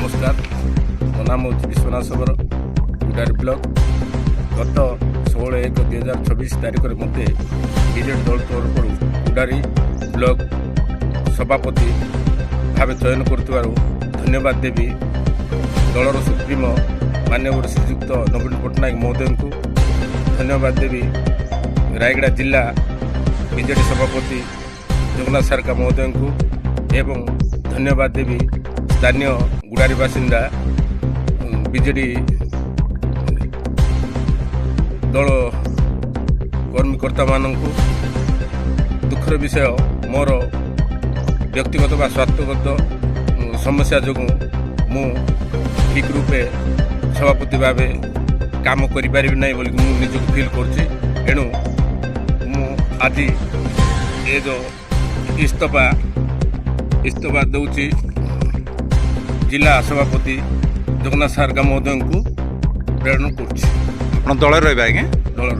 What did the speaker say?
नमस्कार मो नाम हूँ विश्वनाथ सबर गुडारी ब्लॉक गत 16/1/2024 तारिख में मत बीजेडी दल तरफ गुडारी ब्लॉक सभापति भाव चयन कर धन्यवाद देवी दलर सुप्रीमो माननीय श्रीजुक्त नवीन पट्टनायक महोदय को धन्यवाद देवी रायगड़ा जिला बीजेडी सभापति जगन्नाथ सारका महोदय को एवं धन्यवाद देवी स्थानीय गुडारी बासिंदा बीजेडी दल कर्मकर्ता मानू दुखर विषय मोर व्यक्तिगत व स्वास्थ्यगत समस्या जो मु ठीक रूपे सभापति भाव काम करें ना बोल निजक फिल करेणु आज ये जो इस्तफा दूची जिला सभापति जगन्नाथ सारका महोदय को प्रेरण कर दल रहा है दल